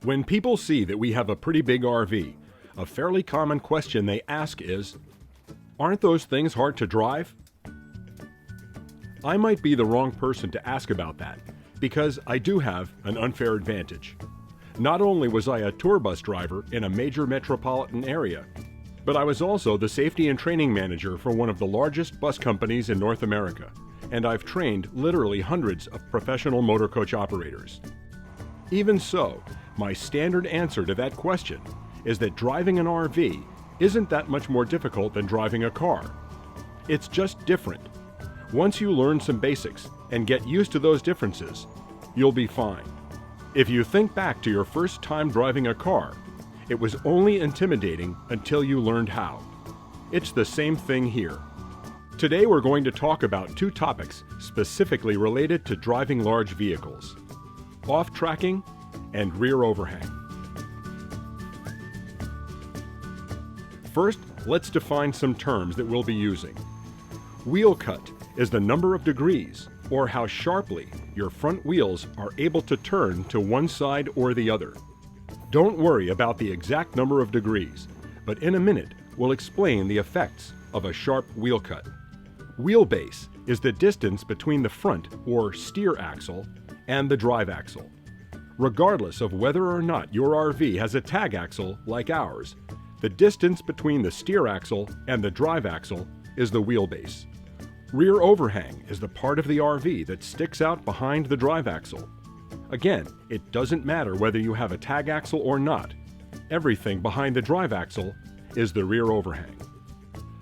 When people see that we have a pretty big RV, a fairly common question they ask is, aren't those things hard to drive? I might be the wrong person to ask about that, because I do have an unfair advantage. Not only was I a tour bus driver in a major metropolitan area, but I was also the safety and training manager for one of the largest bus companies in North America, and I've trained literally hundreds of professional motor coach operators. Even so, my standard answer to that question is that driving an RV isn't that much more difficult than driving a car. It's just different. Once you learn some basics and get used to those differences, you'll be fine. If you think back to your first time driving a car, it was only intimidating until you learned how. It's the same thing here. Today we're going to talk about two topics specifically related to driving large vehicles: off-tracking and rear overhang. First, let's define some terms that we'll be using. Wheel cut is the number of degrees, or how sharply your front wheels are able to turn to one side or the other. Don't worry about the exact number of degrees, but in a minute we'll explain the effects of a sharp wheel cut. Wheelbase is the distance between the front or steer axle and the drive axle. Regardless of whether or not your RV has a tag axle like ours, the distance between the steer axle and the drive axle is the wheelbase. Rear overhang is the part of the RV that sticks out behind the drive axle. Again, it doesn't matter whether you have a tag axle or not. Everything behind the drive axle is the rear overhang.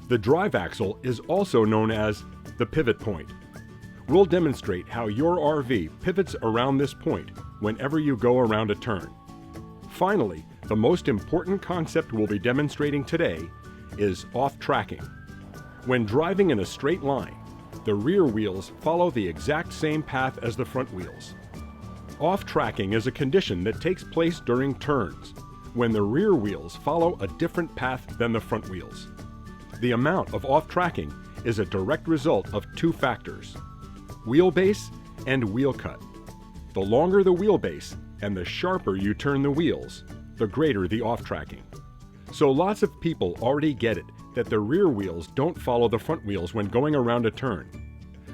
The drive axle is also known as the pivot point. We'll demonstrate how your RV pivots around this point whenever you go around a turn. Finally, the most important concept we'll be demonstrating today is off-tracking. When driving in a straight line, the rear wheels follow the exact same path as the front wheels. Off-tracking is a condition that takes place during turns, when the rear wheels follow a different path than the front wheels. The amount of off-tracking is a direct result of two factors: wheelbase and wheel cut. The longer the wheelbase and the sharper you turn the wheels, the greater the off-tracking. So lots of people already get it that the rear wheels don't follow the front wheels when going around a turn.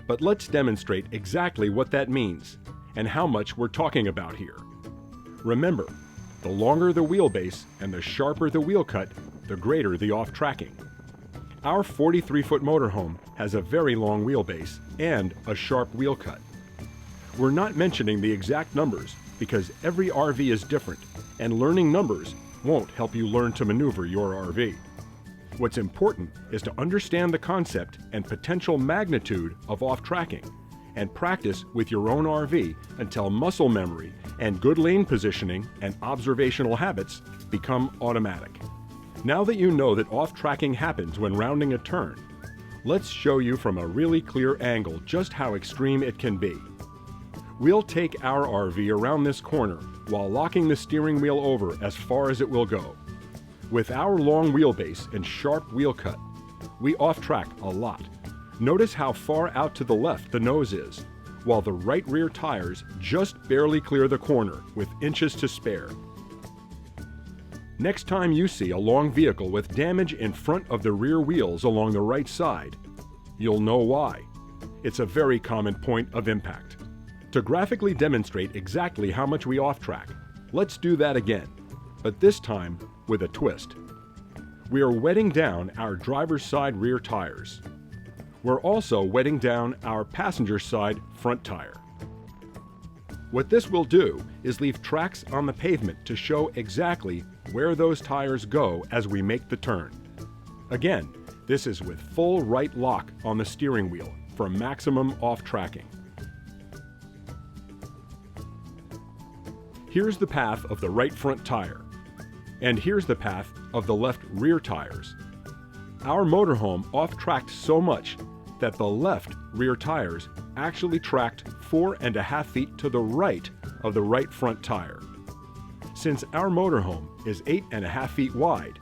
But let's demonstrate exactly what that means and how much we're talking about here. Remember, the longer the wheelbase and the sharper the wheel cut, the greater the off-tracking. Our 43-foot motorhome has a very long wheelbase and a sharp wheel cut. We're not mentioning the exact numbers because every RV is different, and learning numbers won't help you learn to maneuver your RV. What's important is to understand the concept and potential magnitude of off-tracking and practice with your own RV until muscle memory and good lane positioning and observational habits become automatic. Now that you know that off-tracking happens when rounding a turn, let's show you from a really clear angle just how extreme it can be. We'll take our RV around this corner while locking the steering wheel over as far as it will go. With our long wheelbase and sharp wheel cut, we off-track a lot. Notice how far out to the left the nose is, while the right rear tires just barely clear the corner with inches to spare. Next time you see a long vehicle with damage in front of the rear wheels along the right side, you'll know why. It's a very common point of impact. To graphically demonstrate exactly how much we off-track, let's do that again, but this time with a twist. We are wetting down our driver's side rear tires. We're also wetting down our passenger side front tire. What this will do is leave tracks on the pavement to show exactly where those tires go as we make the turn. Again, this is with full right lock on the steering wheel for maximum off-tracking. Here's the path of the right front tire, and here's the path of the left rear tires. Our motorhome off-tracked so much that the left rear tires actually tracked 4.5 feet to the right of the right front tire. Since our motorhome is 8.5 feet wide,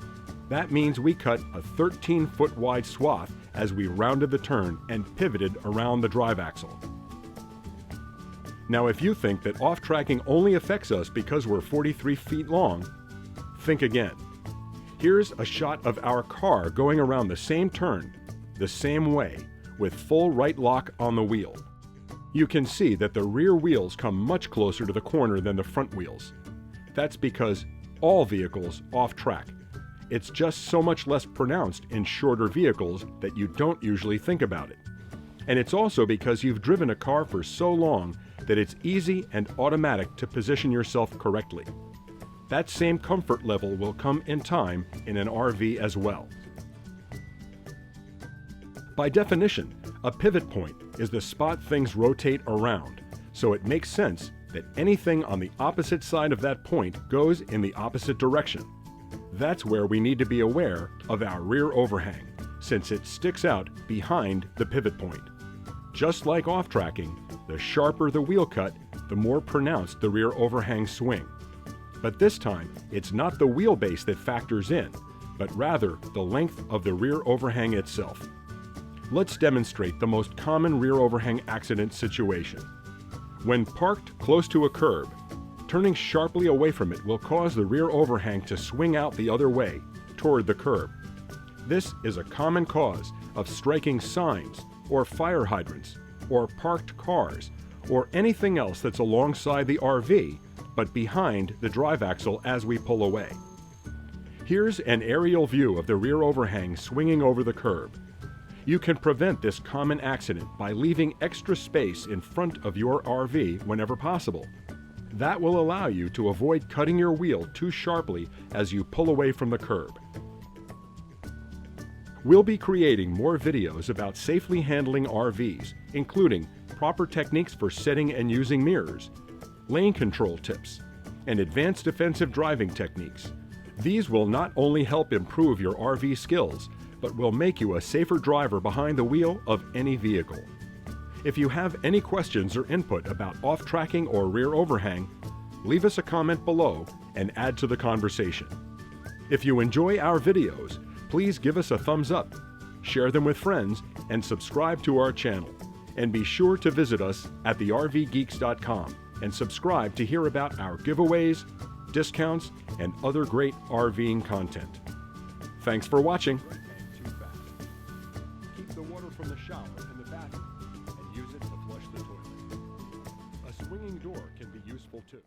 that means we cut a 13-foot wide swath as we rounded the turn and pivoted around the drive axle. Now, if you think that off-tracking only affects us because we're 43 feet long, think again. Here's a shot of our car going around the same turn, the same way, with full right lock on the wheel. You can see that the rear wheels come much closer to the corner than the front wheels. That's because all vehicles off-track. It's just so much less pronounced in shorter vehicles that you don't usually think about it. And it's also because you've driven a car for so long that it's easy and automatic to position yourself correctly. That same comfort level will come in time in an RV as well. By definition, a pivot point is the spot things rotate around, so it makes sense that anything on the opposite side of that point goes in the opposite direction. That's where we need to be aware of our rear overhang, since it sticks out behind the pivot point. Just like off-tracking, the sharper the wheel cut, the more pronounced the rear overhang swing. But this time, it's not the wheelbase that factors in, but rather the length of the rear overhang itself. Let's demonstrate the most common rear overhang accident situation. When parked close to a curb, turning sharply away from it will cause the rear overhang to swing out the other way, toward the curb. This is a common cause of striking signs, or fire hydrants, or parked cars, or anything else that's alongside the RV, but behind the drive axle as we pull away. Here's an aerial view of the rear overhang swinging over the curb. You can prevent this common accident by leaving extra space in front of your RV whenever possible. That will allow you to avoid cutting your wheel too sharply as you pull away from the curb. We'll be creating more videos about safely handling RVs, including proper techniques for setting and using mirrors, lane control tips, and advanced defensive driving techniques. These will not only help improve your RV skills, but will make you a safer driver behind the wheel of any vehicle. If you have any questions or input about off-tracking or rear overhang, leave us a comment below and add to the conversation. If you enjoy our videos, please give us a thumbs up, share them with friends, and subscribe to our channel. And be sure to visit us at RVgeeks.com and subscribe to hear about our giveaways, discounts, and other great RVing content. Thanks for watching. Keep the water from the shower in the bathroom and use it to flush the toilet. A swinging door can be useful too.